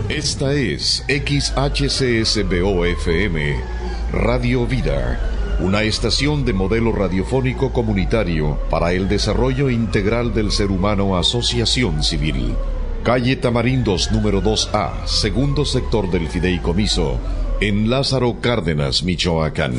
Esta es XHCSBO-FM, Radio Vida, una estación de modelo radiofónico comunitario para el desarrollo integral del ser humano. Asociación Civil. Calle Tamarindos número 2A, segundo sector del Fideicomiso, en Lázaro Cárdenas, Michoacán.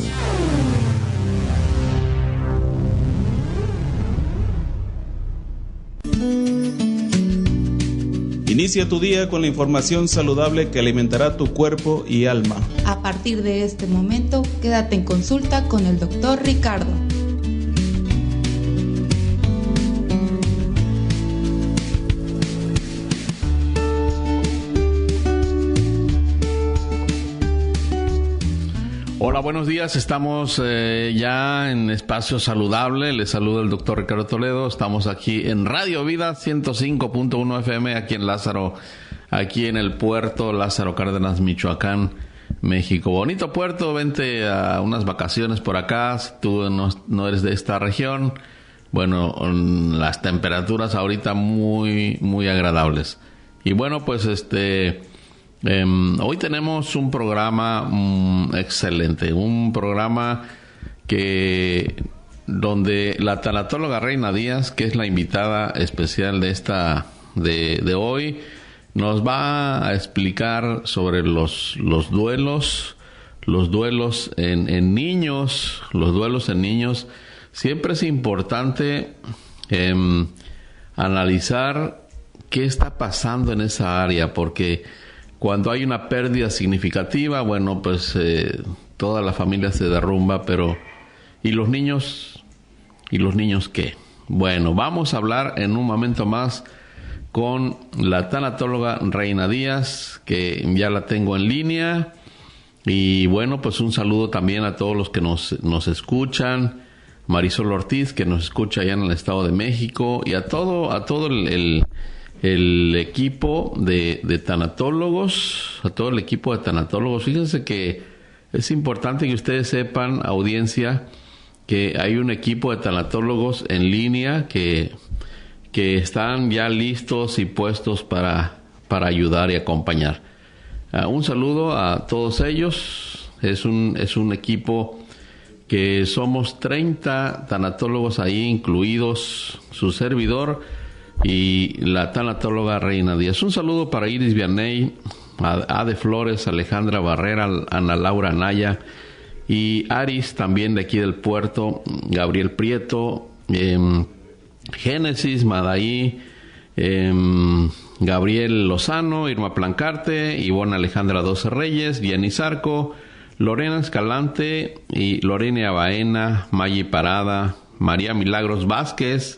Inicia tu día con la información saludable que alimentará tu cuerpo y alma. A partir de este momento, quédate en consulta con el Dr. Ricardo. Hola, buenos días. Estamos ya en Espacio Saludable. Les saluda el doctor Ricardo Toledo. Estamos aquí en Radio Vida 105.1 FM, aquí en Lázaro, aquí en el puerto Lázaro Cárdenas, Michoacán, México. Bonito puerto, vente a unas vacaciones por acá. Si tú no eres de esta región, bueno, las temperaturas ahorita muy, muy agradables. Y bueno, pues hoy tenemos un programa excelente, un programa donde la tanatóloga Reina Díaz, que es la invitada especial de hoy, nos va a explicar sobre los duelos en niños, los duelos en niños. Siempre es importante analizar qué está pasando en esa área, porque cuando hay una pérdida significativa, bueno, pues toda la familia se derrumba, pero ¿y los niños? ¿Y los niños qué? Bueno, vamos a hablar en un momento más con la tanatóloga Reina Díaz, que ya la tengo en línea. Y bueno, pues un saludo también a todos los que nos escuchan. Marisol Ortiz, que nos escucha allá en el Estado de México, y a todo el equipo de tanatólogos, a todo el equipo de tanatólogos. Fíjense que es importante que ustedes sepan, audiencia, que hay un equipo de tanatólogos en línea que están ya listos y puestos para ayudar y acompañar. Un saludo a todos ellos. Es un equipo que somos 30 tanatólogos ahí, incluidos su servidor y la tanatóloga Reina Díaz. Un saludo para Iris Vianney, Ade Flores, Alejandra Barrera, Ana Laura Anaya y Aris, también de aquí del puerto, Gabriel Prieto, Génesis, Madaí, Gabriel Lozano, Irma Plancarte, Ivonne Alejandra Doce Reyes, Jenny Zarco, Lorena Escalante y Lorena Baena, Maggie Parada, María Milagros Vázquez,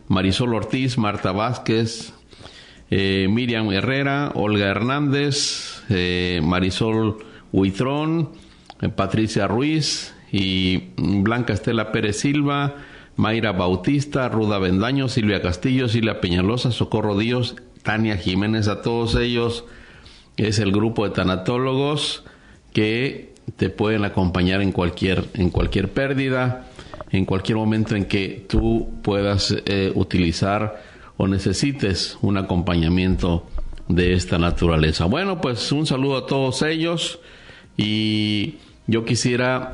Marisol Ortiz, Marta Vázquez, Miriam Herrera, Olga Hernández, Marisol Huitrón, Patricia Ruiz y Blanca Estela Pérez Silva, Mayra Bautista, Ruda Bendaño, Silvia Castillo, Silvia Peñalosa, Socorro Díaz, Tania Jiménez. A todos ellos es el grupo de tanatólogos que te pueden acompañar en cualquier pérdida, en cualquier momento en que tú puedas utilizar o necesites un acompañamiento de esta naturaleza. Bueno, pues un saludo a todos ellos, y yo quisiera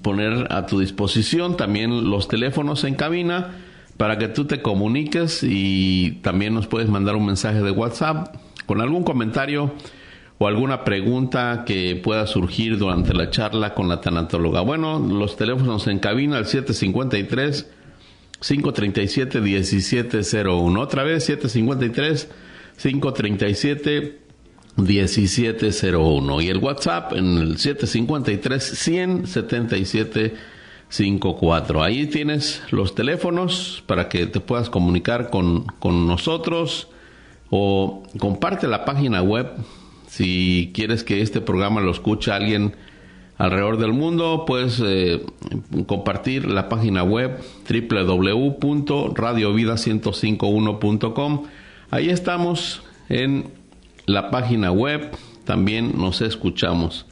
poner a tu disposición también los teléfonos en cabina para que tú te comuniques, y también nos puedes mandar un mensaje de WhatsApp con algún comentario o alguna pregunta que pueda surgir durante la charla con la tanatóloga. Bueno, los teléfonos en cabina, al 753-537-1701. Otra vez, 753-537-1701. Y el WhatsApp en el 753-100-7754. Ahí tienes los teléfonos para que te puedas comunicar con nosotros, o comparte la página web. Si quieres que este programa lo escuche alguien alrededor del mundo, puedes compartir la página web www.radiovida1051.com. Ahí estamos en la página web, también nos escuchamos.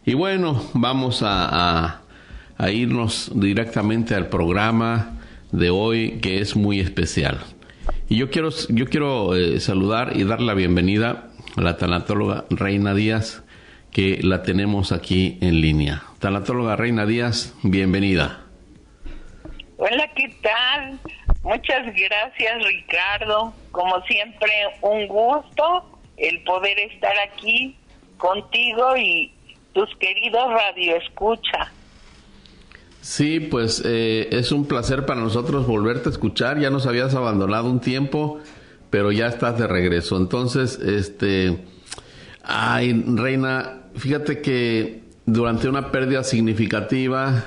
Y bueno, vamos a irnos directamente al programa de hoy, que es muy especial. Y yo quiero saludar y dar la bienvenida la tanatóloga Reina Díaz, que la tenemos aquí en línea. Tanatóloga Reina Díaz, bienvenida. Hola, ¿qué tal? Muchas gracias, Ricardo. Como siempre, un gusto el poder estar aquí contigo y tus queridos radioescucha. Sí, pues es un placer para nosotros volverte a escuchar. Ya nos habías abandonado un tiempo, pero ya estás de regreso. Entonces, Reina, fíjate que durante una pérdida significativa,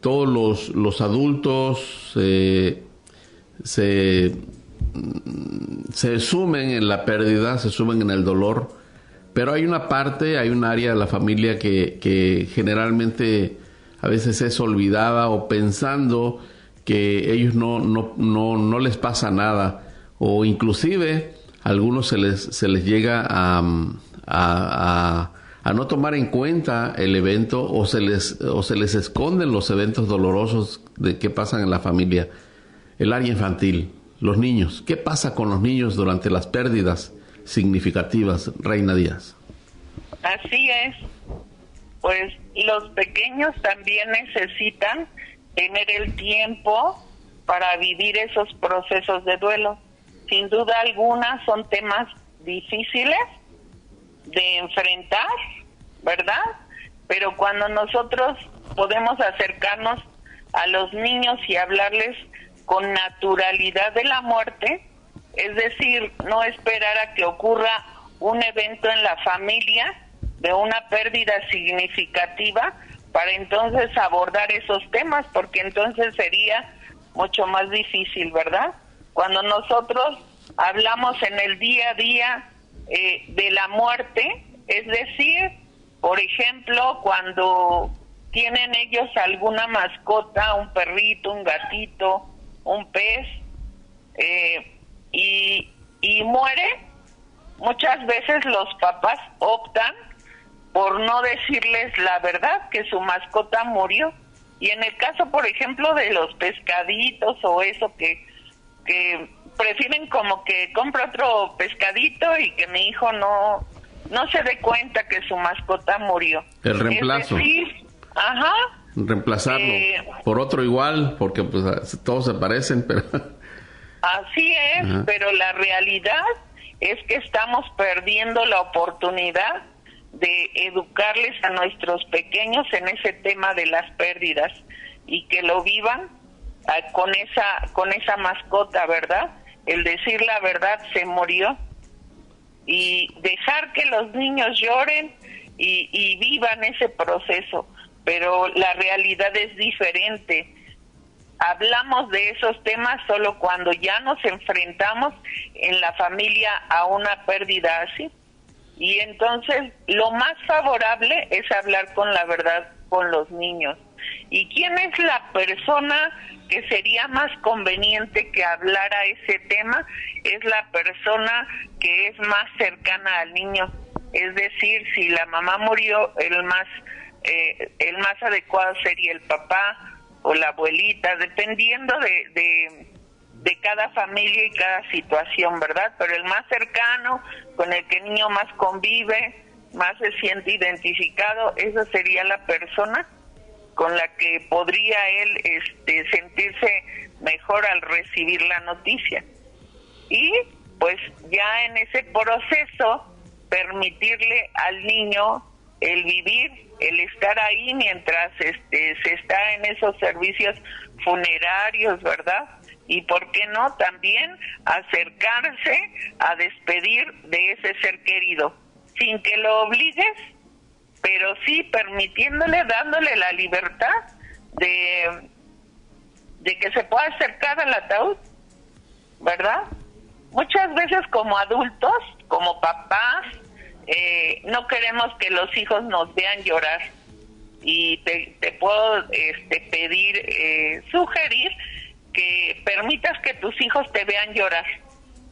todos los adultos se sumen en la pérdida, se sumen en el dolor, pero hay un área de la familia que generalmente a veces es olvidada, o pensando que ellos no les pasa nada, o inclusive a algunos se les llega a no tomar en cuenta el evento, o se les esconden los eventos dolorosos que pasan en la familia. El área infantil, los niños. ¿Qué pasa con los niños durante las pérdidas significativas, Reina Díaz? Así es. Pues los pequeños también necesitan tener el tiempo para vivir esos procesos de duelo. Sin duda alguna son temas difíciles de enfrentar, ¿verdad? Pero cuando nosotros podemos acercarnos a los niños y hablarles con naturalidad de la muerte, es decir, no esperar a que ocurra un evento en la familia de una pérdida significativa para entonces abordar esos temas, porque entonces sería mucho más difícil, ¿verdad? Cuando nosotros hablamos en el día a día de la muerte, es decir, por ejemplo, cuando tienen ellos alguna mascota, un perrito, un gatito, un pez, y muere, muchas veces los papás optan por no decirles la verdad, que su mascota murió. Y en el caso, por ejemplo, de los pescaditos o eso, que prefieren como que compre otro pescadito y que mi hijo no se dé cuenta que su mascota murió. El reemplazo. Es decir, reemplazarlo por otro igual, porque pues todos se parecen, pero... Así es, pero la realidad es que estamos perdiendo la oportunidad de educarles a nuestros pequeños en ese tema de las pérdidas y que lo vivan con esa mascota, ¿verdad? El decir la verdad, se murió, y dejar que los niños lloren y vivan ese proceso, pero la realidad es diferente. Hablamos de esos temas solo cuando ya nos enfrentamos en la familia a una pérdida así. Y entonces lo más favorable es hablar con la verdad con los niños. ¿Y quién es la persona que sería más conveniente que hablara ese tema? Es la persona que es más cercana al niño. Es decir, si la mamá murió, el más adecuado sería el papá o la abuelita, dependiendo de cada familia y cada situación, ¿verdad? Pero el más cercano, con el que el niño más convive, más se siente identificado, esa sería la persona con la que podría él sentirse mejor al recibir la noticia. Y pues ya en ese proceso permitirle al niño el vivir, el estar ahí mientras se está en esos servicios funerarios, ¿verdad? Y por qué no también acercarse a despedir de ese ser querido, sin que lo obligues, pero sí permitiéndole, dándole la libertad de que se pueda acercar al ataúd, ¿verdad? Muchas veces como adultos, como papás, no queremos que los hijos nos vean llorar, y te puedo pedir, sugerir que permitas que tus hijos te vean llorar,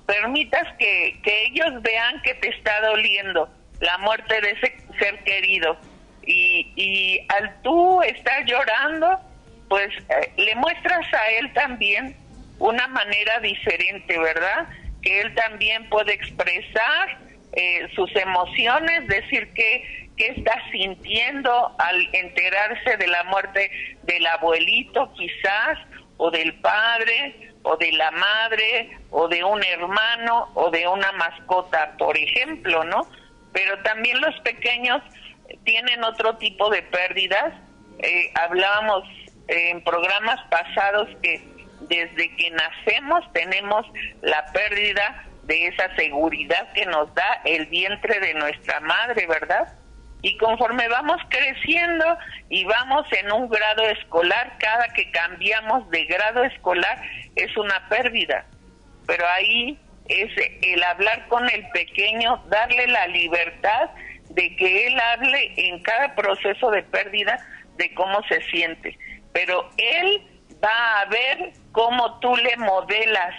permitas que ellos vean que te está doliendo la muerte de ese ser querido, y al tú estar llorando, pues le muestras a él también una manera diferente, ¿verdad? que él también puede expresar sus emociones, decir qué está sintiendo al enterarse de la muerte del abuelito quizás, o del padre, o de la madre, o de un hermano, o de una mascota, por ejemplo, ¿no? Pero también los pequeños tienen otro tipo de pérdidas. Hablábamos en programas pasados que desde que nacemos tenemos la pérdida de esa seguridad que nos da el vientre de nuestra madre, ¿verdad? Y conforme vamos creciendo y vamos en un grado escolar, cada que cambiamos de grado escolar es una pérdida. Pero ahí es el hablar con el pequeño, darle la libertad de que él hable en cada proceso de pérdida de cómo se siente. Pero él va a ver cómo tú le modelas,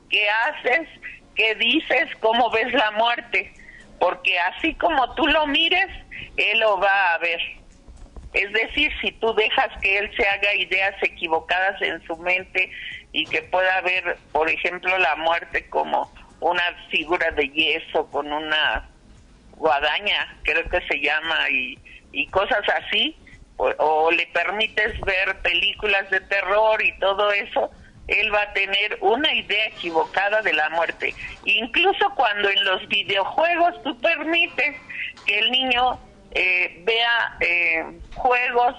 qué haces, qué dices, cómo ves la muerte. Porque así como tú lo mires, él lo va a ver. Es decir, si tú dejas que él se haga ideas equivocadas en su mente y que pueda ver, por ejemplo, la muerte como una figura de yeso con una guadaña, creo que se llama, y cosas así, o le permites ver películas de terror y todo eso, él va a tener una idea equivocada de la muerte. Incluso cuando en los videojuegos tú permites que el niño vea juegos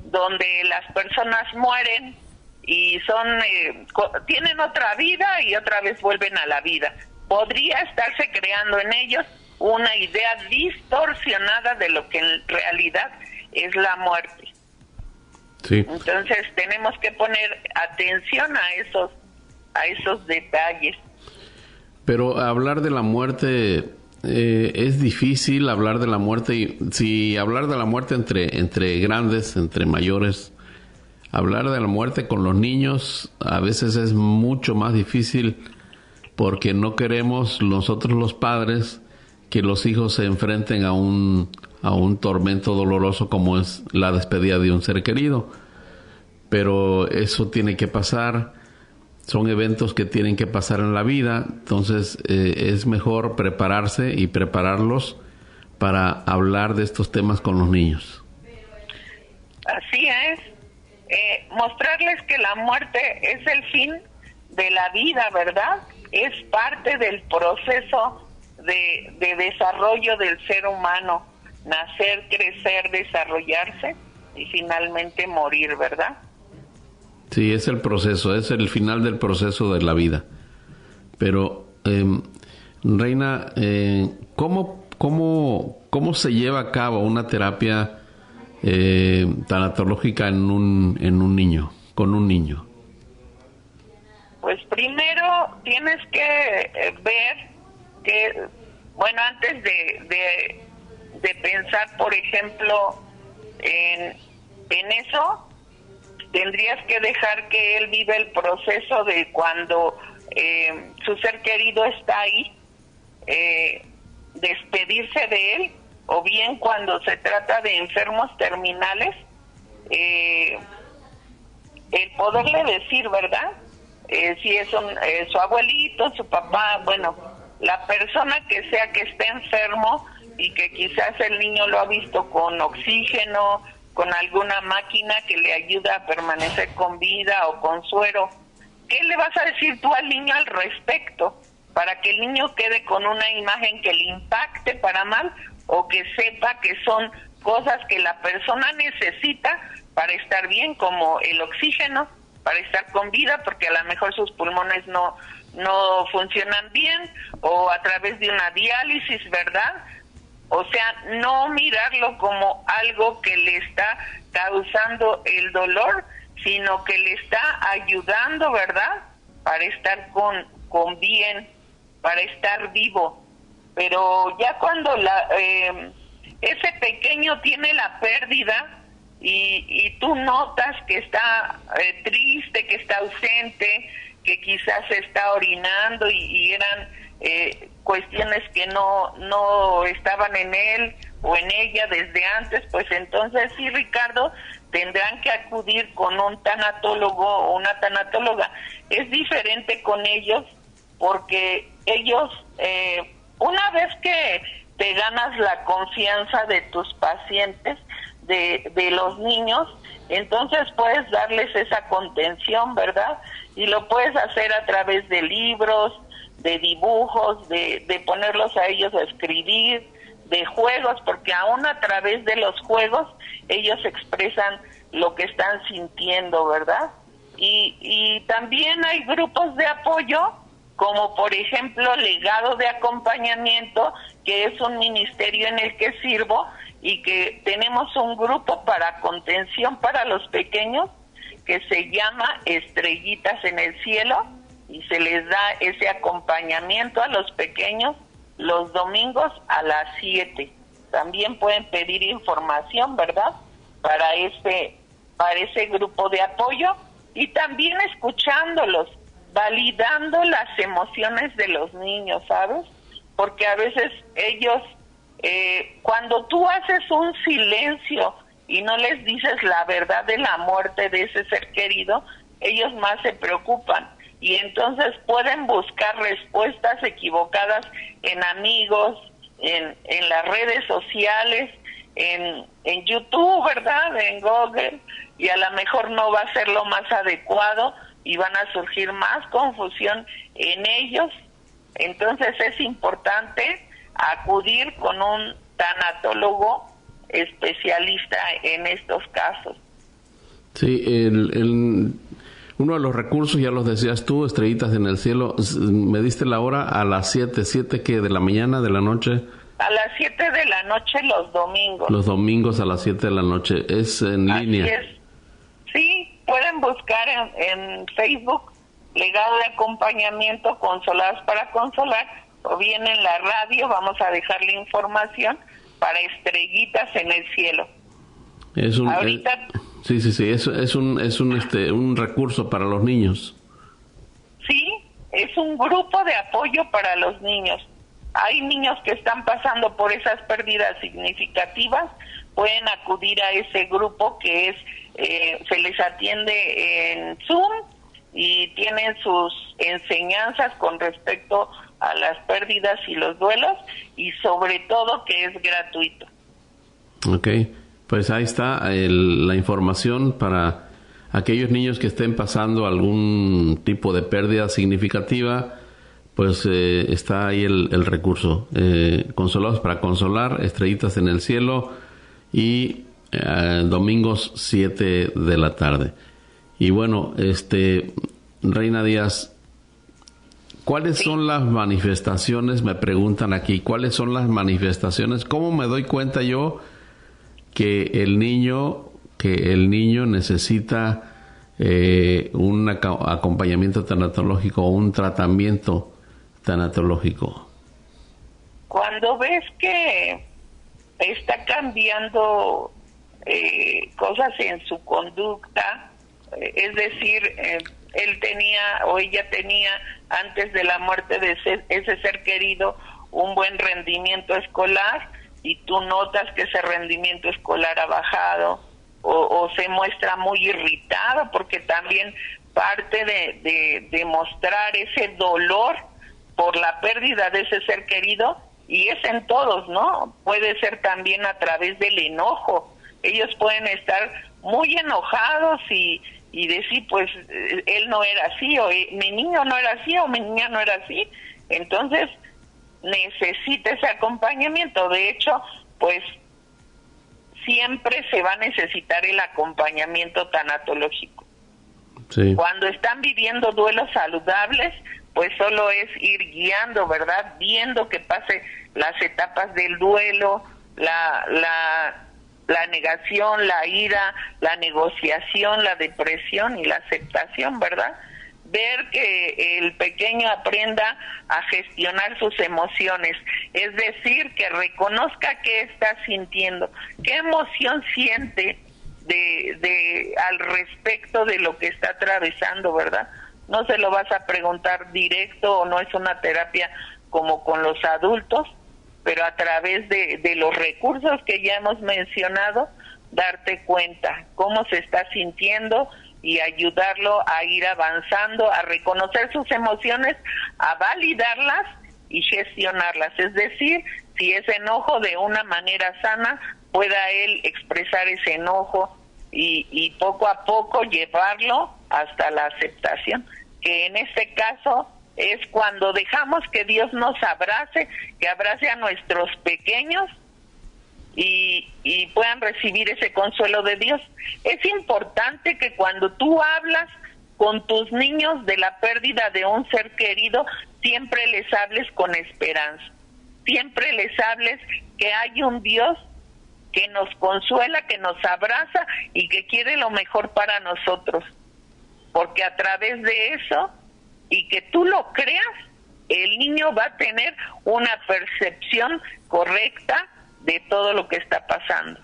donde las personas mueren y tienen otra vida y otra vez vuelven a la vida, podría estarse creando en ellos una idea distorsionada de lo que en realidad es la muerte. Sí. Entonces tenemos que poner atención a esos detalles. Pero hablar de la muerte es difícil, hablar de la muerte. Y si hablar de la muerte entre grandes, entre mayores, hablar de la muerte con los niños a veces es mucho más difícil, porque no queremos nosotros los padres que los hijos se enfrenten a un tormento doloroso como es la despedida de un ser querido. Pero eso tiene que pasar, son eventos que tienen que pasar en la vida, entonces es mejor prepararse y prepararlos para hablar de estos temas con los niños. Así es, mostrarles que la muerte es el fin de la vida, ¿verdad? Es parte del proceso de desarrollo del ser humano, nacer, crecer, desarrollarse y finalmente morir, ¿verdad? Sí, es el proceso, es el final del proceso de la vida. Pero, Reina, ¿cómo se lleva a cabo una terapia tanatológica en un niño, con un niño? Pues primero tienes que ver que, bueno, antes de pensar, por ejemplo, en eso, tendrías que dejar que él viva el proceso de cuando su ser querido está ahí, despedirse de él, o bien cuando se trata de enfermos terminales, el poderle decir, ¿verdad? Si es su abuelito, su papá, bueno, la persona que sea que esté enfermo y que quizás el niño lo ha visto con oxígeno, con alguna máquina que le ayuda a permanecer con vida o con suero. ¿Qué le vas a decir tú al niño al respecto? Para que el niño quede con una imagen que le impacte para mal, o que sepa que son cosas que la persona necesita para estar bien, como el oxígeno, para estar con vida, porque a lo mejor sus pulmones no funcionan bien, o a través de una diálisis, ¿verdad? O sea, no mirarlo como algo que le está causando el dolor, sino que le está ayudando, ¿verdad? Para estar con bien, para estar vivo. Pero ya cuando ese pequeño tiene la pérdida y tú notas que está triste, que está ausente, que quizás se está orinando y eran cuestiones que no estaban en él o en ella desde antes, pues entonces sí, Ricardo, tendrán que acudir con un tanatólogo o una tanatóloga. Es diferente con ellos porque ellos, una vez que te ganas la confianza de tus pacientes, de los niños, entonces puedes darles esa contención, ¿verdad? Y lo puedes hacer a través de libros, de dibujos, de ponerlos a ellos a escribir, de juegos, porque aún a través de los juegos ellos expresan lo que están sintiendo, ¿verdad? Y también hay grupos de apoyo, como por ejemplo Legado de Acompañamiento, que es un ministerio en el que sirvo, y que tenemos un grupo para contención para los pequeños que se llama Estrellitas en el Cielo, y se les da ese acompañamiento a los pequeños los domingos a las 7. También pueden pedir información, ¿verdad?, para ese grupo de apoyo, y también escuchándolos, validando las emociones de los niños, ¿sabes? Porque a veces ellos, cuando tú haces un silencio y no les dices la verdad de la muerte de ese ser querido, ellos más se preocupan, y entonces pueden buscar respuestas equivocadas en amigos, en las redes sociales, en YouTube, ¿verdad?, en Google, y a lo mejor no va a ser lo más adecuado y van a surgir más confusión en ellos. Entonces es importante acudir con un tanatólogo especialista en estos casos. Sí, uno de los recursos, ya los decías tú, Estrellitas en el Cielo, me diste la hora a las 7 ¿qué? ¿De la mañana, de la noche? A las 7 de la noche los domingos. Los domingos a las 7 de la noche, ¿es en línea? Así es. Sí, pueden buscar en Facebook Legado de Acompañamiento Consolados para Consolar, o bien en la radio, vamos a dejar la información para Estrellitas en el Cielo. Ahorita... Sí, es un recurso para los niños. Sí, es un grupo de apoyo para los niños. Hay niños que están pasando por esas pérdidas significativas, pueden acudir a ese grupo que es, se les atiende en Zoom y tienen sus enseñanzas con respecto a las pérdidas y los duelos, y sobre todo que es gratuito. Okay. Pues ahí está la información para aquellos niños que estén pasando algún tipo de pérdida significativa, pues está ahí el recurso. Consolados para Consolar, Estrellitas en el Cielo, y domingos 7 de la tarde. Y bueno, Reina Díaz, ¿cuáles son las manifestaciones? Me preguntan aquí, ¿cuáles son las manifestaciones? ¿Cómo me doy cuenta yo que el niño necesita un acompañamiento tanatológico o un tratamiento tanatológico? Cuando ves que está cambiando cosas en su conducta, es decir, él tenía o ella tenía antes de la muerte de ese ser querido un buen rendimiento escolar, y tú notas que ese rendimiento escolar ha bajado, o se muestra muy irritado, porque también parte de mostrar ese dolor por la pérdida de ese ser querido, y es en todos, ¿no? Puede ser también a través del enojo. Ellos pueden estar muy enojados y decir, pues, él no era así, o mi niño no era así, o mi niña no era así. Entonces necesita ese acompañamiento. De hecho, pues siempre se va a necesitar el acompañamiento tanatológico. Sí. Cuando están viviendo duelos saludables, pues solo es ir guiando, ¿verdad? Viendo que pase las etapas del duelo, la negación, la ira, la negociación, la depresión y la aceptación, ¿verdad? Ver que el pequeño aprenda a gestionar sus emociones, es decir, que reconozca qué está sintiendo, qué emoción siente al respecto de lo que está atravesando, ¿verdad? No se lo vas a preguntar directo, o no es una terapia como con los adultos, pero a través de los recursos que ya hemos mencionado, darte cuenta cómo se está sintiendo y ayudarlo a ir avanzando, a reconocer sus emociones, a validarlas y gestionarlas. Es decir, si es enojo, de una manera sana, pueda él expresar ese enojo y poco a poco llevarlo hasta la aceptación, que en este caso es cuando dejamos que Dios nos abrace, que abrace a nuestros pequeños y puedan recibir ese consuelo de Dios. Es importante que cuando tú hablas con tus niños de la pérdida de un ser querido, siempre les hables con esperanza, siempre les hables que hay un Dios que nos consuela, que nos abraza y que quiere lo mejor para nosotros, porque a través de eso, y que tú lo creas, el niño va a tener una percepción correcta de todo lo que está pasando.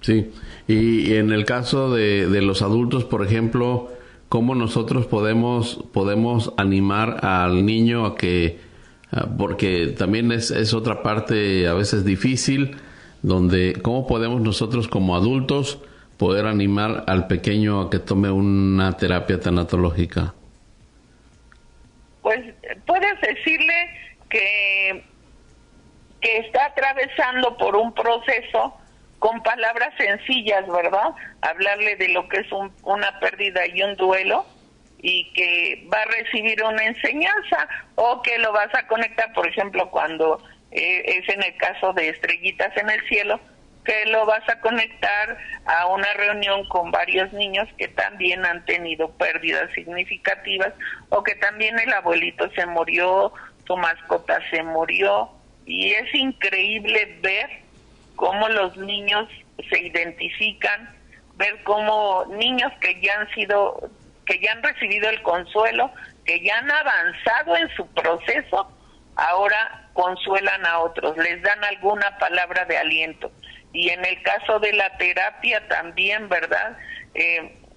Sí, y en el caso de los adultos, por ejemplo, ¿cómo nosotros podemos animar al niño a que, porque también es otra parte a veces difícil, donde cómo podemos nosotros como adultos poder animar al pequeño a que tome una terapia tanatológica? Pues puedes decirle que está atravesando por un proceso con palabras sencillas, ¿verdad? Hablarle de lo que es una pérdida y un duelo, y que va a recibir una enseñanza, o que lo vas a conectar, por ejemplo, cuando es en el caso de Estrellitas en el Cielo, que lo vas a conectar a una reunión con varios niños que también han tenido pérdidas significativas, o que también el abuelito se murió, tu mascota se murió, y es increíble ver cómo los niños se identifican, ver cómo niños que ya han recibido el consuelo, que ya han avanzado en su proceso, ahora consuelan a otros, les dan alguna palabra de aliento. Y en el caso de la terapia también, ¿verdad?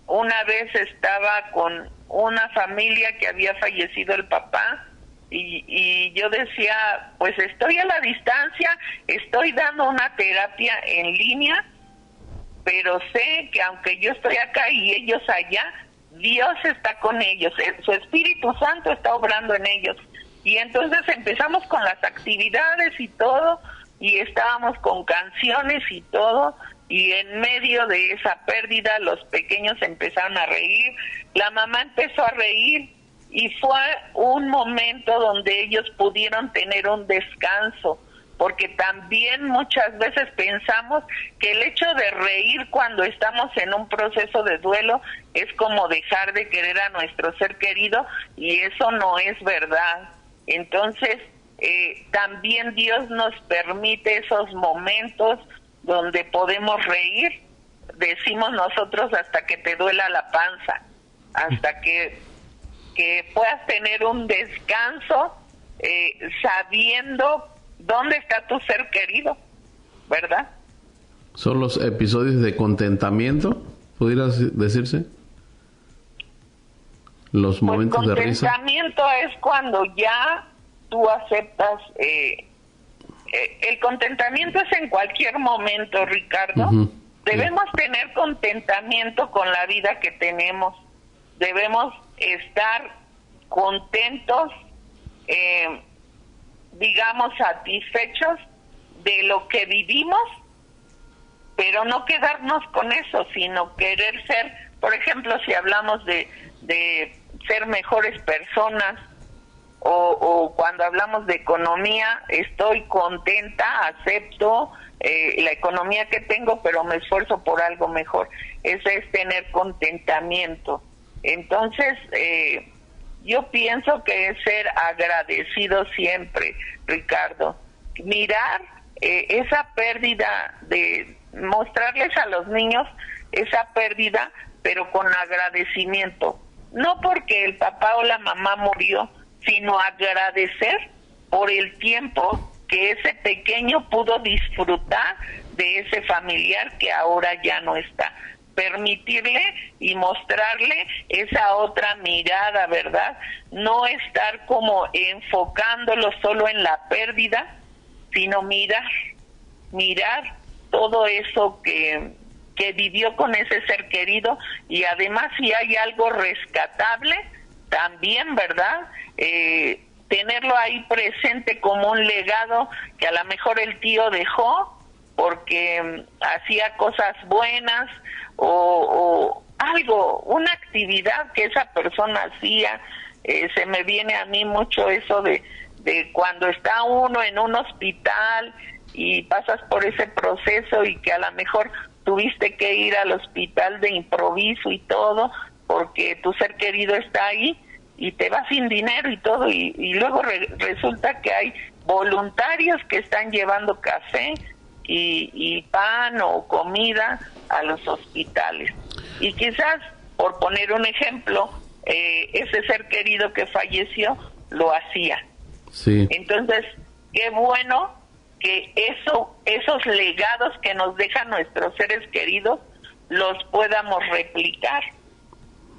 Una vez estaba con una familia que había fallecido el papá, y yo decía, pues estoy a la distancia, estoy dando una terapia en línea, pero sé que aunque yo estoy acá y ellos allá, Dios está con ellos, su Espíritu Santo está obrando en ellos. Y entonces empezamos con las actividades y todo, y estábamos con canciones y todo, y en medio de esa pérdida los pequeños empezaron a reír, la mamá empezó a reír, y fue un momento donde ellos pudieron tener un descanso, porque también muchas veces pensamos que el hecho de reír cuando estamos en un proceso de duelo es como dejar de querer a nuestro ser querido, y eso no es verdad. Entonces, también Dios nos permite esos momentos donde podemos reír, decimos nosotros, hasta que te duela la panza, hasta que puedas tener un descanso, sabiendo dónde está tu ser querido, ¿verdad? ¿Son los episodios de contentamiento, pudiera decirse? Los momentos de risa. Contentamiento es cuando ya tú aceptas. El contentamiento es en cualquier momento, Ricardo. Debemos tener contentamiento con la vida que tenemos. Debemos estar contentos, digamos, satisfechos de lo que vivimos, pero no quedarnos con eso, sino querer ser, por ejemplo, si hablamos de ser mejores personas, o cuando hablamos de economía, estoy contenta, acepto la economía que tengo, pero me esfuerzo por algo mejor. Eso es tener contentamiento. Entonces, yo pienso que es ser agradecido siempre, Ricardo. Mirar esa pérdida, de mostrarles a los niños esa pérdida, pero con agradecimiento. No porque el papá o la mamá murió, sino agradecer por el tiempo que ese pequeño pudo disfrutar de ese familiar que ahora ya no está. Permitirle y mostrarle esa otra mirada, ¿verdad? No estar como enfocándolo solo en la pérdida, sino mirar todo eso que que vivió con ese ser querido, y además si hay algo rescatable, también, ¿verdad? Tenerlo ahí presente como un legado que a lo mejor el tío dejó porque hacía cosas buenas o algo, una actividad que esa persona hacía. Se me viene a mí mucho eso de cuando está uno en un hospital y pasas por ese proceso y que a lo mejor tuviste que ir al hospital de improviso y todo porque tu ser querido está ahí y te vas sin dinero y todo, y luego resulta que hay voluntarios que están llevando café y pan o comida a los hospitales. Y quizás, por poner un ejemplo, ese ser querido que falleció lo hacía. Sí. Entonces, qué bueno que esos legados que nos dejan nuestros seres queridos los podamos replicar.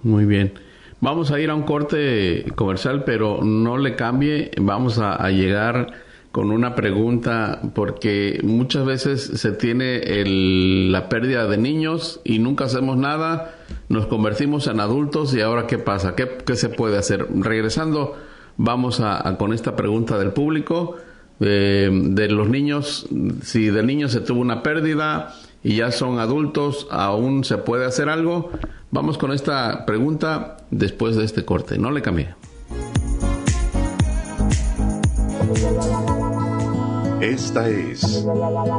Muy bien. Vamos a ir a un corte comercial, pero no le cambie. Vamos a llegar con una pregunta, porque muchas veces se tiene la pérdida de niños y nunca hacemos nada, nos convertimos en adultos y ahora ¿qué pasa? ¿Qué se puede hacer? Regresando, vamos con esta pregunta del público, de los niños. Si de niños se tuvo una pérdida y ya son adultos, ¿aún se puede hacer algo? Vamos con esta pregunta después de este corte. No le cambie. Esta es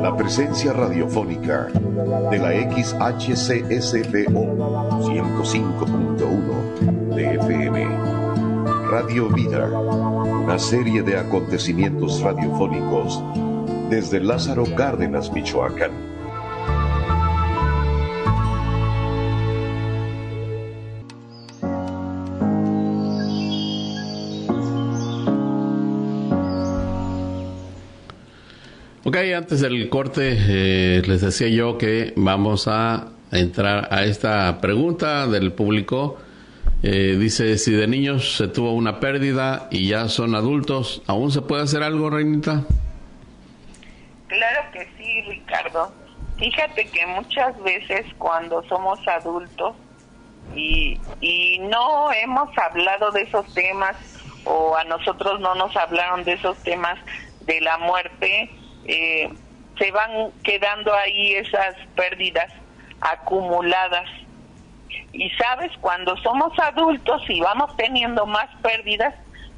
la presencia radiofónica de la XHCSPO 105.1 de FM. Radio Vida, una serie de acontecimientos radiofónicos desde Lázaro Cárdenas, Michoacán. Ok, antes del corte les decía yo que vamos a entrar a esta pregunta del público. Dice, si de niños se tuvo una pérdida y ya son adultos, ¿aún se puede hacer algo, Reinita? Claro que sí, Ricardo. Fíjate que muchas veces cuando somos adultos y no hemos hablado de esos temas, o a nosotros no nos hablaron de esos temas de la muerte, se van quedando ahí esas pérdidas acumuladas. Y sabes, cuando somos adultos y vamos teniendo más pérdidas,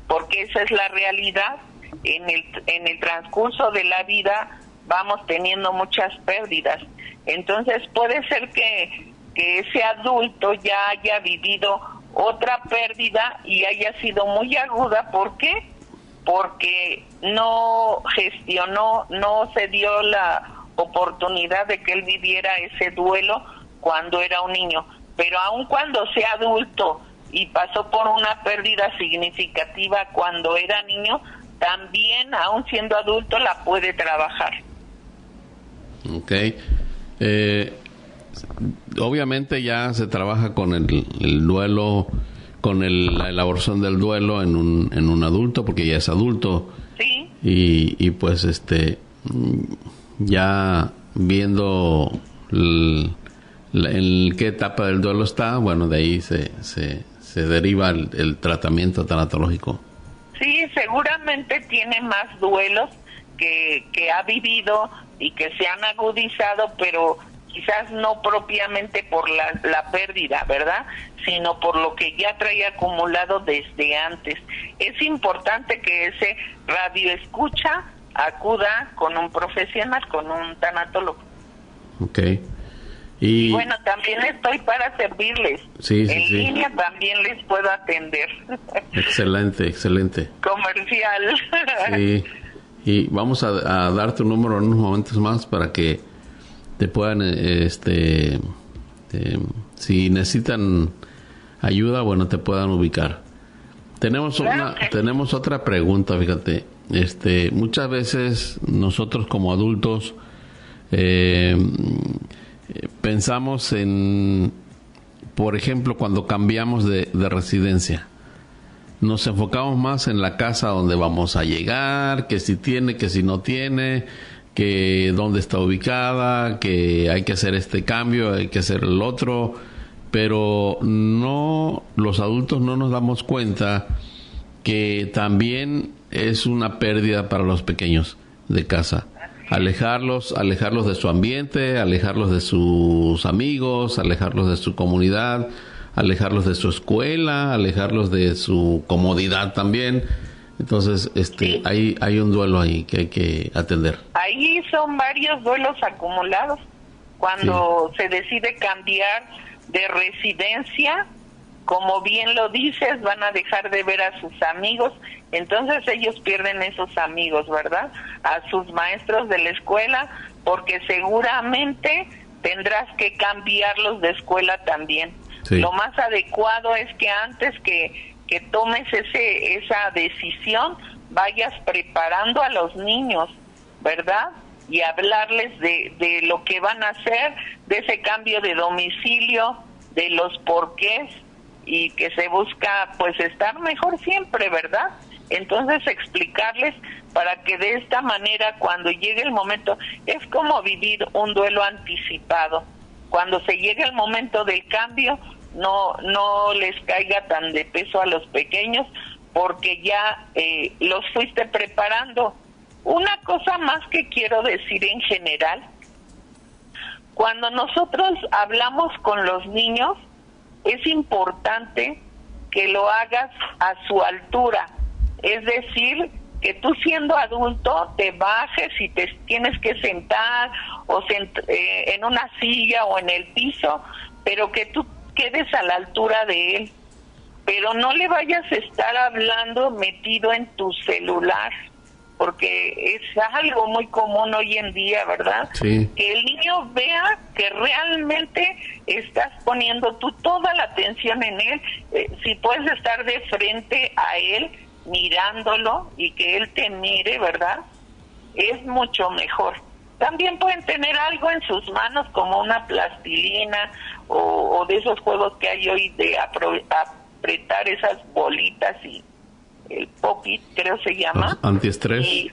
porque esa es la realidad, en el transcurso de la vida vamos teniendo muchas pérdidas. Entonces puede ser que ese adulto ya haya vivido otra pérdida y haya sido muy aguda. ¿Por qué? Porque no gestionó, no se dio la oportunidad de que él viviera ese duelo cuando era un niño. Pero aun cuando sea adulto y pasó por una pérdida significativa cuando era niño, también, aun siendo adulto, la puede trabajar. Ok. Obviamente ya se trabaja con el duelo, con la elaboración del duelo en un adulto, porque ya es adulto. Sí. Y pues ya viendo en qué etapa del duelo está, bueno, de ahí se deriva el tratamiento tanatológico. Sí, seguramente tiene más duelos que ha vivido y que se han agudizado, pero quizás no propiamente por la pérdida, ¿verdad?, sino por lo que ya traía acumulado desde antes. Es importante que ese radioescucha acuda con un profesional, con un tanatólogo. Okay. Y bueno, también estoy para servirles. Sí, en línea también les puedo atender. Excelente. Comercial. Sí. Y vamos a dar tu número en unos momentos más para que te puedan, si necesitan ayuda, bueno, te puedan ubicar. Tenemos otra pregunta, fíjate. Muchas veces nosotros como adultos pensamos en, por ejemplo, cuando cambiamos de residencia, nos enfocamos más en la casa donde vamos a llegar, que si tiene, que si no tiene, que dónde está ubicada, que hay que hacer este cambio, hay que hacer el otro, pero no, los adultos no nos damos cuenta que también es una pérdida para los pequeños de casa. Alejarlos de su ambiente, alejarlos de sus amigos, alejarlos de su comunidad, alejarlos de su escuela, alejarlos de su comodidad también. Entonces, Sí. hay un duelo ahí que hay que atender. Ahí son varios duelos acumulados. Cuando se decide cambiar de residencia, como bien lo dices, van a dejar de ver a sus amigos, entonces ellos pierden esos amigos, ¿verdad? A sus maestros de la escuela, porque seguramente tendrás que cambiarlos de escuela también. Sí. Lo más adecuado es que antes que tomes esa decisión, vayas preparando a los niños, ¿verdad? Y hablarles de lo que van a hacer, de ese cambio de domicilio, de los porqués, y que se busca pues estar mejor siempre, ¿verdad? Entonces explicarles para que de esta manera, cuando llegue el momento, es como vivir un duelo anticipado. Cuando se llegue el momento del cambio, no les caiga tan de peso a los pequeños, porque ya los fuiste preparando. Una cosa más que quiero decir en general: cuando nosotros hablamos con los niños, es importante que lo hagas a su altura, es decir, que tú siendo adulto te bajes y te tienes que sentar o en una silla o en el piso, pero que tú quedes a la altura de él, pero no le vayas a estar hablando metido en tu celular, porque es algo muy común hoy en día, ¿verdad? Sí. Que el niño vea que realmente estás poniendo tú toda la atención en él. Si puedes estar de frente a él, mirándolo, y que él te mire, ¿verdad? Es mucho mejor. También pueden tener algo en sus manos, como una plastilina o de esos juegos que hay hoy de apretar esas bolitas, y el Pop-It, creo se llama. Antiestrés. Y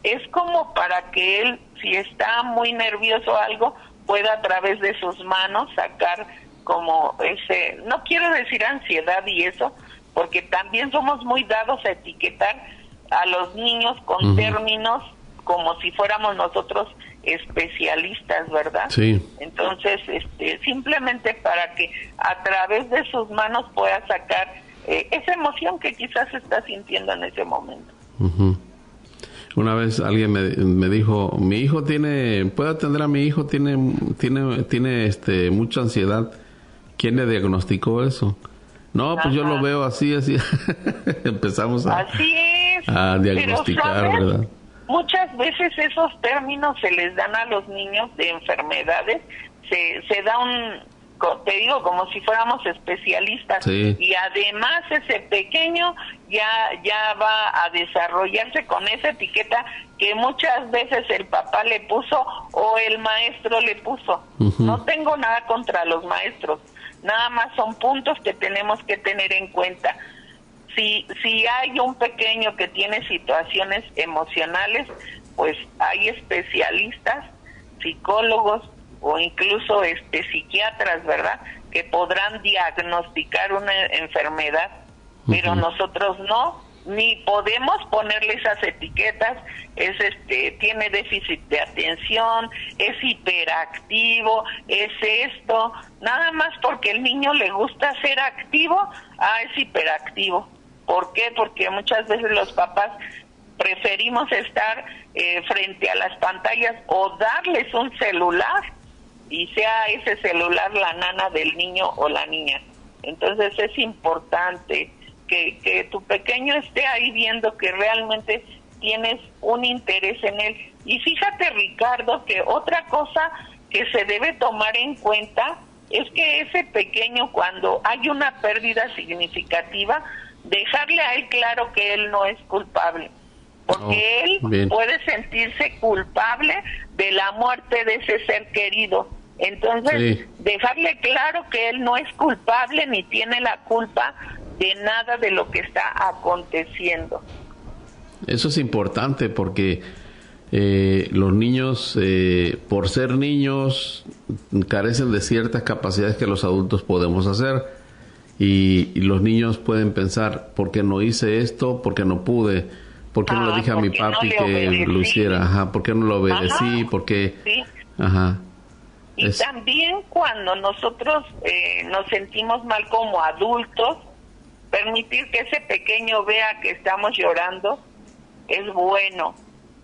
es como para que él, si está muy nervioso o algo, pueda a través de sus manos sacar como ese, no quiero decir ansiedad y eso, porque también somos muy dados a etiquetar a los niños con términos como si fuéramos nosotros especialistas, ¿verdad? Sí. Entonces, simplemente para que a través de sus manos pueda sacar esa emoción que quizás está sintiendo en ese momento. Una vez alguien me dijo, mi hijo puede atender a mi hijo, tiene mucha ansiedad. ¿Quién le diagnosticó eso? No, pues yo lo veo así. Empezamos así es, a diagnosticar, pero, ¿sabes? ¿verdad? Muchas veces esos términos se les dan a los niños de enfermedades, se da te digo, como si fuéramos especialistas, sí. Y además ese pequeño ya va a desarrollarse con esa etiqueta que muchas veces el papá le puso o el maestro le puso. No tengo nada contra los maestros, nada más son puntos que tenemos que tener en cuenta. Si hay un pequeño que tiene situaciones emocionales, pues hay especialistas, psicólogos o incluso psiquiatras, ¿verdad?, que podrán diagnosticar una enfermedad, pero nosotros no, ni podemos ponerle esas etiquetas. Tiene déficit de atención, es hiperactivo, es esto, nada más porque el niño le gusta ser activo, es hiperactivo. ¿Por qué? Porque muchas veces los papás preferimos estar frente a las pantallas o darles un celular, y sea ese celular la nana del niño o la niña. Entonces es importante que tu pequeño esté ahí viendo que realmente tienes un interés en él. Y fíjate, Ricardo, que otra cosa que se debe tomar en cuenta es que ese pequeño, cuando hay una pérdida significativa, dejarle a él claro que él no es culpable, porque él puede sentirse culpable de la muerte de ese ser querido. Entonces, dejarle claro que él no es culpable ni tiene la culpa de nada de lo que está aconteciendo. Eso es importante porque los niños, por ser niños, carecen de ciertas capacidades que los adultos podemos hacer, y los niños pueden pensar, ¿por qué no hice esto? ¿Por qué no pude? ¿Por qué no le dije a mi papi que lo hiciera? Ajá, ¿por qué no lo obedecí? Ajá, ¿Por qué? sí. Ajá. Y también cuando nosotros nos sentimos mal como adultos, permitir que ese pequeño vea que estamos llorando es bueno.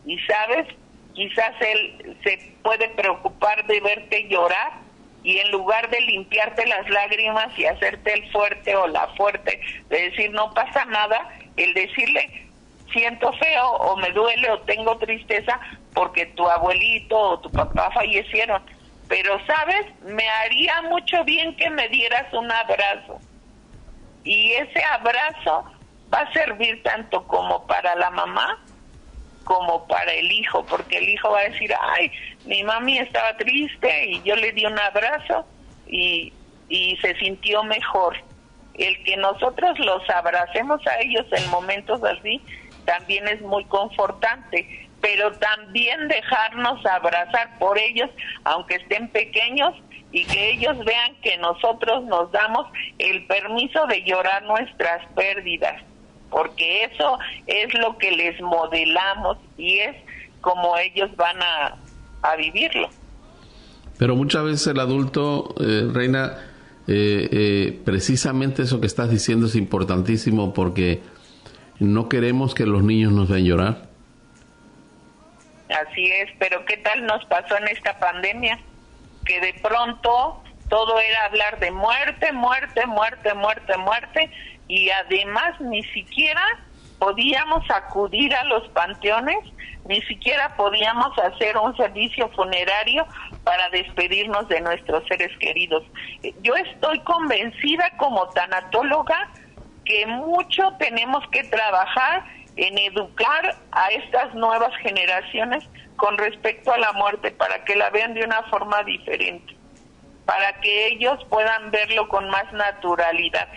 Y sabes, quizás él se puede preocupar de verte llorar, y en lugar de limpiarte las lágrimas y hacerte el fuerte o la fuerte, de decir no pasa nada, el decirle siento feo o me duele o tengo tristeza porque tu abuelito o tu papá fallecieron, pero sabes, me haría mucho bien que me dieras un abrazo, y ese abrazo va a servir tanto como para la mamá como para el hijo, porque el hijo va a decir, ay, mi mami estaba triste y yo le di un abrazo y se sintió mejor. El que nosotros los abracemos a ellos en momentos así también es muy confortante, pero también dejarnos abrazar por ellos, aunque estén pequeños, y que ellos vean que nosotros nos damos el permiso de llorar nuestras pérdidas, porque eso es lo que les modelamos y es como ellos van a vivirlo. Pero muchas veces el adulto, Reina, precisamente eso que estás diciendo es importantísimo, porque no queremos que los niños nos vean llorar. Así es, pero ¿qué tal nos pasó en esta pandemia? Que de pronto todo era hablar de muerte, muerte, muerte, muerte, muerte, y además ni siquiera podíamos acudir a los panteones, ni siquiera podíamos hacer un servicio funerario para despedirnos de nuestros seres queridos. Yo estoy convencida como tanatóloga que mucho tenemos que trabajar en educar a estas nuevas generaciones con respecto a la muerte, para que la vean de una forma diferente, para que ellos puedan verlo con más naturalidad.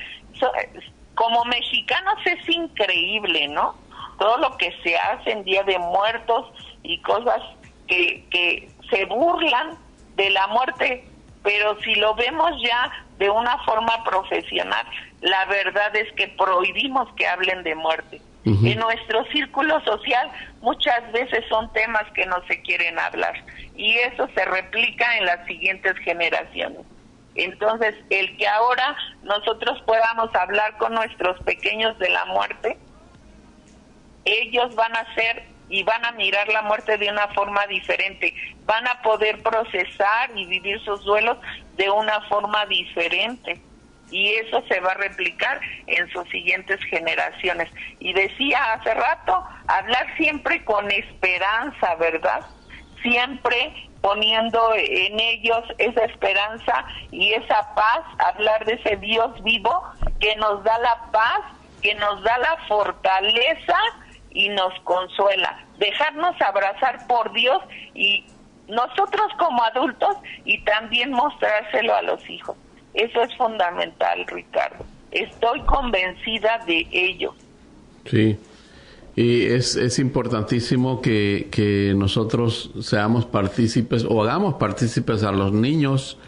Como mexicanos es increíble, ¿no? Todo lo que se hace en Día de Muertos y cosas que se burlan de la muerte, pero si lo vemos ya de una forma profesional, la verdad es que prohibimos que hablen de muerte. Uh-huh. En nuestro círculo social muchas veces son temas que no se quieren hablar, y eso se replica en las siguientes generaciones. Entonces, el que ahora nosotros podamos hablar con nuestros pequeños de la muerte, ellos van a hacer y van a mirar la muerte de una forma diferente, van a poder procesar y vivir sus duelos de una forma diferente, y eso se va a replicar en sus siguientes generaciones. Y decía hace rato, hablar siempre con esperanza, ¿verdad? Siempre poniendo en ellos esa esperanza y esa paz, hablar de ese Dios vivo que nos da la paz, que nos da la fortaleza y nos consuela. Dejarnos abrazar por Dios y nosotros como adultos, y también mostrárselo a los hijos. Eso es fundamental, Ricardo. Estoy convencida de ello. Sí. Y es importantísimo que nosotros seamos partícipes o hagamos partícipes a los niños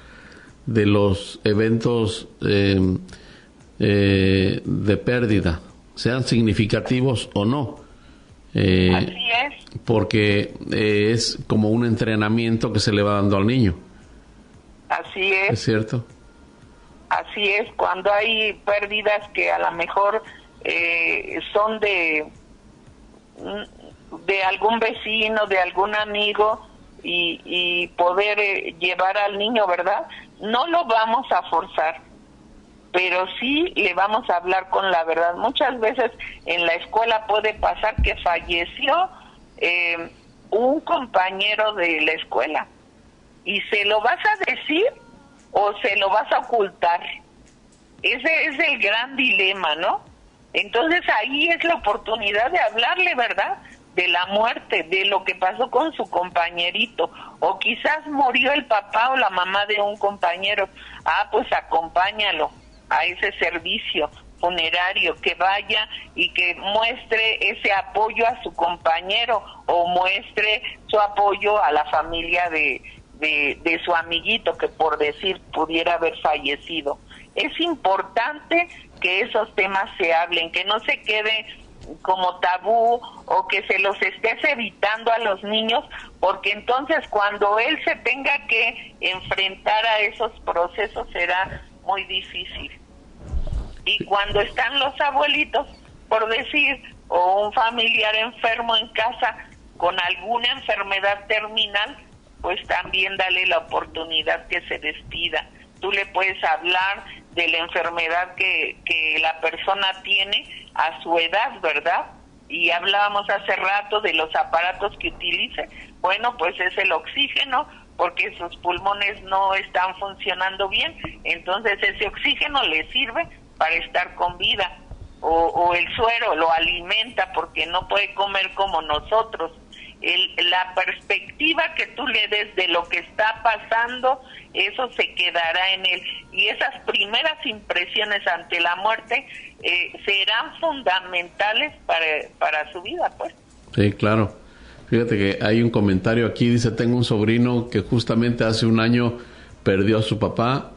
de los eventos de pérdida, sean significativos o no. Así es. Porque es como un entrenamiento que se le va dando al niño. Así es. ¿Es cierto? Así es, cuando hay pérdidas que a lo mejor son de algún vecino, de algún amigo, y poder llevar al niño, ¿verdad? No lo vamos a forzar, pero sí le vamos a hablar con la verdad. Muchas veces en la escuela puede pasar que falleció un compañero de la escuela, y ¿se lo vas a decir o se lo vas a ocultar? Ese es el gran dilema, ¿no? Entonces ahí es la oportunidad de hablarle, ¿verdad?, de la muerte, de lo que pasó con su compañerito, o quizás murió el papá o la mamá de un compañero. Pues acompáñalo a ese servicio, funerario, que vaya y que muestre ese apoyo a su compañero o muestre su apoyo a la familia de su amiguito que, por decir, pudiera haber fallecido. Es importante que esos temas se hablen, que no se quede como tabú o que se los estés evitando a los niños, porque entonces cuando él se tenga que enfrentar a esos procesos será muy difícil. Y cuando están los abuelitos, por decir, o un familiar enfermo en casa con alguna enfermedad terminal, pues también dale la oportunidad que se despida. Tú le puedes hablar de la enfermedad que la persona tiene a su edad, ¿verdad? Y hablábamos hace rato de los aparatos que utilice. Bueno, pues es el oxígeno, porque sus pulmones no están funcionando bien, entonces ese oxígeno le sirve para estar con vida. O el suero lo alimenta porque no puede comer como nosotros. La perspectiva que tú le des de lo que está pasando, eso se quedará en él. Y esas primeras impresiones ante la muerte serán fundamentales para su vida, pues. Sí, claro. Fíjate que hay un comentario aquí, dice, tengo un sobrino que justamente hace un año perdió a su papá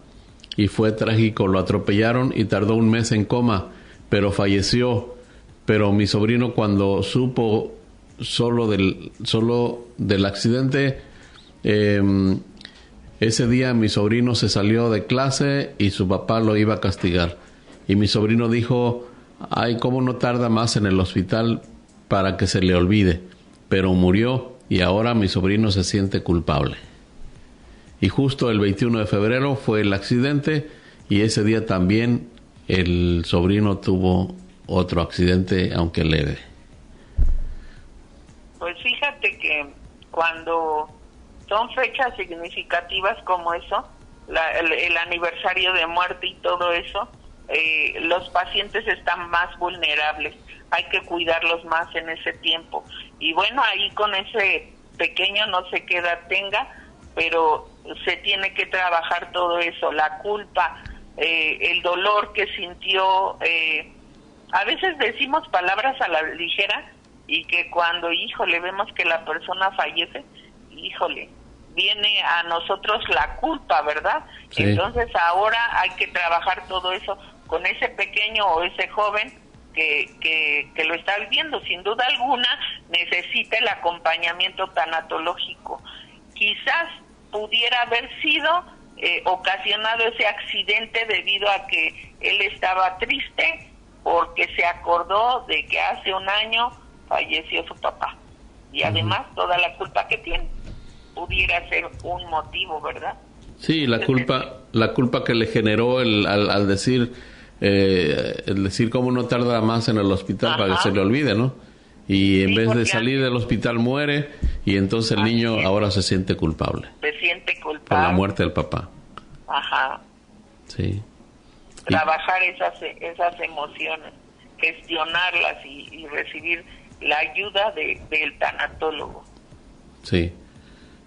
y fue trágico, lo atropellaron y tardó un mes en coma, pero falleció. Pero mi sobrino, cuando supo solo del accidente, ese día mi sobrino se salió de clase y su papá lo iba a castigar. Y mi sobrino dijo, ay, ¿cómo no tarda más en el hospital para que se le olvide? Pero murió y ahora mi sobrino se siente culpable. Y justo el 21 de febrero fue el accidente y ese día también el sobrino tuvo otro accidente, aunque leve. Pues fíjate que cuando son fechas significativas como eso, el aniversario de muerte y todo eso, los pacientes están más vulnerables. Hay que cuidarlos más en ese tiempo. Y bueno, ahí con ese pequeño, no sé qué edad tenga, pero se tiene que trabajar todo eso, la culpa, el dolor que sintió. A veces decimos palabras a la ligera y que cuando, híjole, vemos que la persona fallece, híjole, viene a nosotros la culpa, ¿verdad? Sí. Entonces ahora hay que trabajar todo eso con ese pequeño o ese joven que lo está viviendo. Sin duda alguna necesita el acompañamiento tanatológico. Quizás pudiera haber sido ocasionado ese accidente debido a que él estaba triste porque se acordó de que hace un año falleció su papá y además toda la culpa que tiene pudiera ser un motivo, ¿verdad? Sí, la culpa que le generó al decir cómo no tarda más en el hospital. Ajá. Para que se le olvide, ¿no? Y en vez de salir del hospital muere y entonces el niño ahora se siente culpable. Se siente culpable por la muerte del papá. Ajá. Sí. Trabajar esas emociones, gestionarlas y recibir la ayuda del tanatólogo. Sí.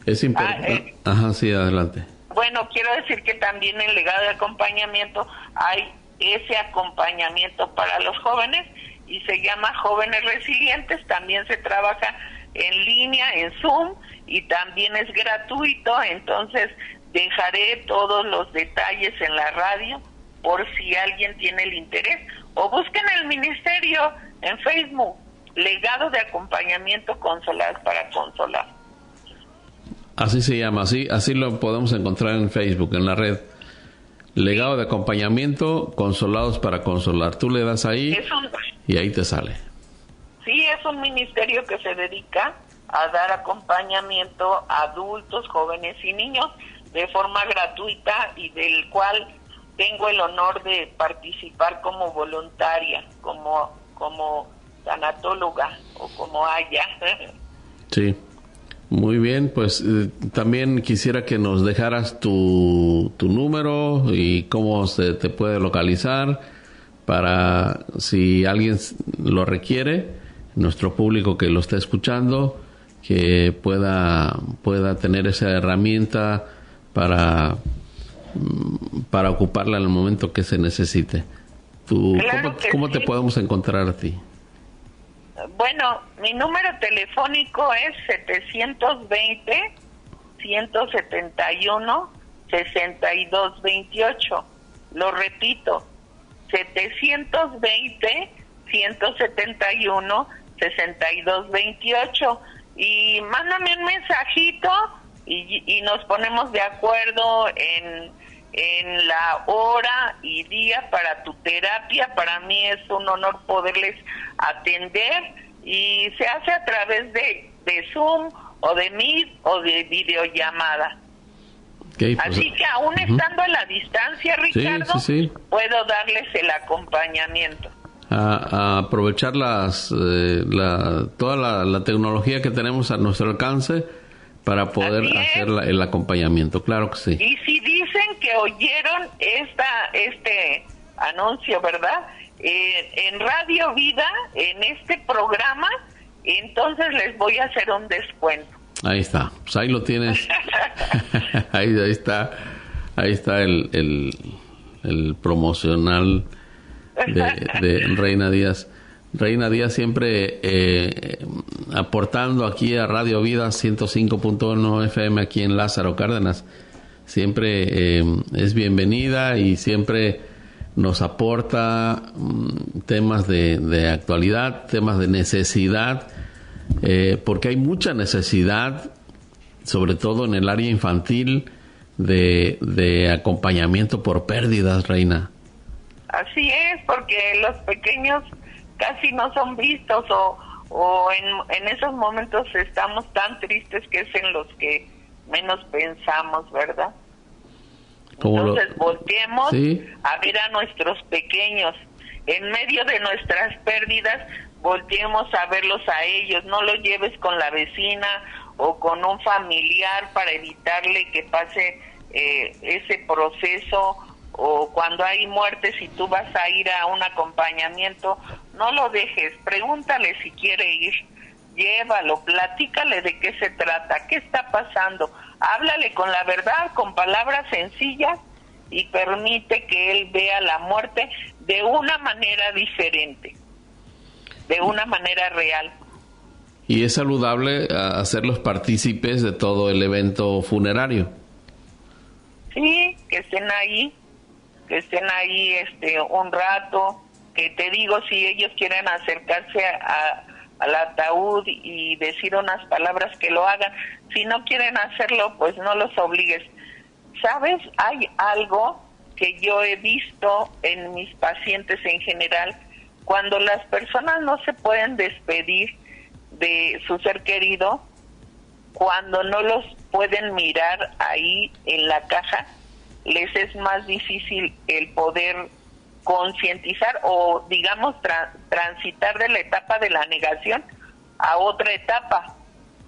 Es importante. Ajá, sí, adelante. Bueno, quiero decir que también en legado de acompañamiento hay ese acompañamiento para los jóvenes y se llama Jóvenes Resilientes. También se trabaja en línea, en Zoom, y también es gratuito. Entonces dejaré todos los detalles en la radio por si alguien tiene el interés, o busquen el ministerio en Facebook, Legado de Acompañamiento Consolar para Consolar. Así se llama, así lo podemos encontrar en Facebook, en la red. Legado de Acompañamiento, Consolados para Consolar. Tú le das ahí y ahí te sale. Sí, es un ministerio que se dedica a dar acompañamiento a adultos, jóvenes y niños de forma gratuita y del cual tengo el honor de participar como voluntaria, como tanatóloga o como haya. Sí. Muy bien, pues también quisiera que nos dejaras tu número y cómo se te puede localizar para si alguien lo requiere, nuestro público que lo está escuchando, que pueda tener esa herramienta para ocuparla en el momento que se necesite. Claro ¿Cómo sí. te podemos encontrar a ti? Bueno, mi número telefónico es 720-171-6228. Lo repito, 720-171-6228. Y mándame un mensajito y nos ponemos de acuerdo en la hora y día para tu terapia. Para mí es un honor poderles atender y se hace a través de Zoom o de Meet o de videollamada. Okay, pues, así que aún estando a la distancia, Ricardo, sí. puedo darles el acompañamiento. A aprovechar toda la tecnología que tenemos a nuestro alcance para poder hacer el acompañamiento, claro que sí. Y si dicen que oyeron este anuncio, ¿verdad? En Radio Vida, en este programa, entonces les voy a hacer un descuento. Ahí está, pues ahí lo tienes. ahí está el promocional de Reina Díaz. Reina Díaz siempre aportando aquí a Radio Vida 105.1 FM aquí en Lázaro Cárdenas. Siempre es bienvenida y siempre nos aporta temas de actualidad, temas de necesidad, porque hay mucha necesidad, sobre todo en el área infantil, de acompañamiento por pérdidas, Reina. Así es, porque los pequeños casi no son vistos o en esos momentos estamos tan tristes que es en los que menos pensamos, ¿verdad? Entonces volteemos a ver a nuestros pequeños. En medio de nuestras pérdidas, volteemos a verlos a ellos. No los lleves con la vecina o con un familiar para evitarle que pase ese proceso. O cuando hay muertes y tú vas a ir a un acompañamiento, no lo dejes, pregúntale si quiere ir, llévalo, platícale de qué se trata, qué está pasando, háblale con la verdad, con palabras sencillas y permite que él vea la muerte de una manera diferente, de una manera real. Y es saludable hacerlos partícipes de todo el evento funerario. Sí, que estén ahí un rato, que te digo, si ellos quieren acercarse al ataúd y decir unas palabras, que lo hagan. Si no quieren hacerlo, pues no los obligues. ¿Sabes? Hay algo que yo he visto en mis pacientes en general, cuando las personas no se pueden despedir de su ser querido, cuando no los pueden mirar ahí en la caja, les es más difícil el poder concientizar o, digamos, transitar de la etapa de la negación a otra etapa.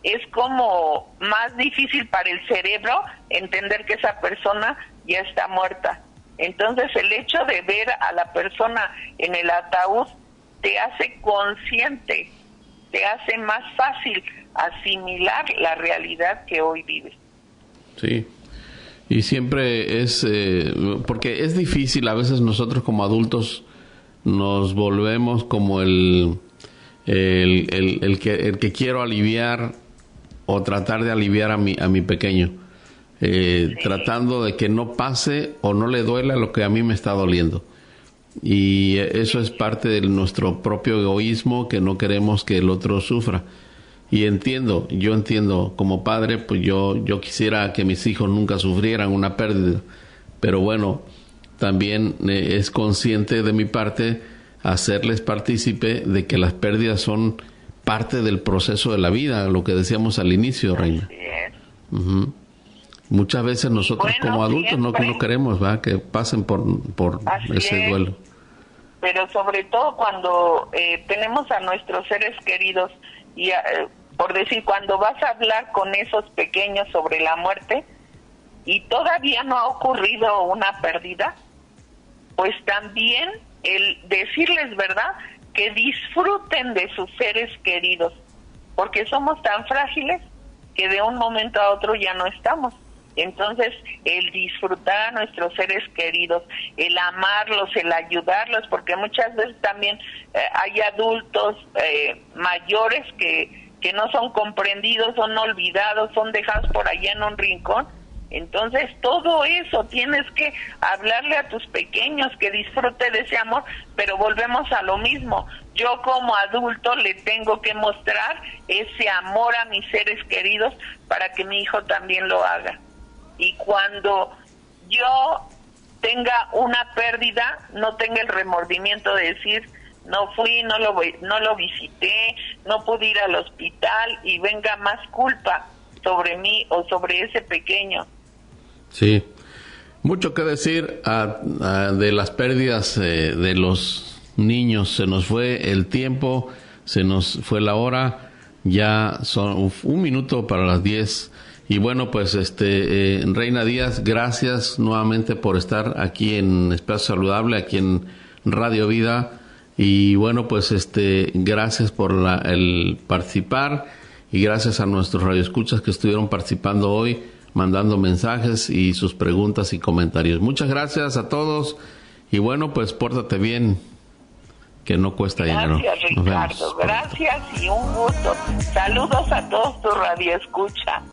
Es como más difícil para el cerebro entender que esa persona ya está muerta. Entonces, el hecho de ver a la persona en el ataúd te hace consciente, te hace más fácil asimilar la realidad que hoy vives. Sí. Y siempre es, porque es difícil, a veces nosotros como adultos nos volvemos como el que quiero aliviar o tratar de aliviar a mi pequeño, tratando de que no pase o no le duela lo que a mí me está doliendo. Y eso es parte de nuestro propio egoísmo, que no queremos que el otro sufra. Y yo entiendo, como padre, pues yo quisiera que mis hijos nunca sufrieran una pérdida, pero bueno, también es consciente de mi parte hacerles partícipe de que las pérdidas son parte del proceso de la vida, lo que decíamos al inicio, Reina. Muchas veces nosotros como adultos no queremos, ¿verdad?, que pasen por ese duelo. Pero sobre todo cuando tenemos a nuestros seres queridos y por decir, cuando vas a hablar con esos pequeños sobre la muerte y todavía no ha ocurrido una pérdida, pues también el decirles, ¿verdad?, que disfruten de sus seres queridos, porque somos tan frágiles que de un momento a otro ya no estamos. Entonces, el disfrutar a nuestros seres queridos, el amarlos, el ayudarlos, porque muchas veces también hay adultos mayores que no son comprendidos, son olvidados, son dejados por allá en un rincón. Entonces, todo eso tienes que hablarle a tus pequeños, que disfrute de ese amor, pero volvemos a lo mismo. Yo como adulto le tengo que mostrar ese amor a mis seres queridos para que mi hijo también lo haga. Y cuando yo tenga una pérdida, no tenga el remordimiento de decir, no fui, no lo visité, no pude ir al hospital y venga más culpa sobre mí o sobre ese pequeño. Sí, mucho que decir de las pérdidas de los niños. Se nos fue el tiempo, se nos fue la hora, ya son 1 minuto para las 10. Y bueno, pues Reina Díaz, gracias nuevamente por estar aquí en Espacio Saludable, aquí en Radio Vida. Y bueno, pues gracias por el participar, y gracias a nuestros radioescuchas que estuvieron participando hoy, mandando mensajes y sus preguntas y comentarios. Muchas gracias a todos, y bueno, pues pórtate bien, que no cuesta dinero. Gracias, Ricardo, gracias y un gusto. Saludos a todos tus radioescuchas.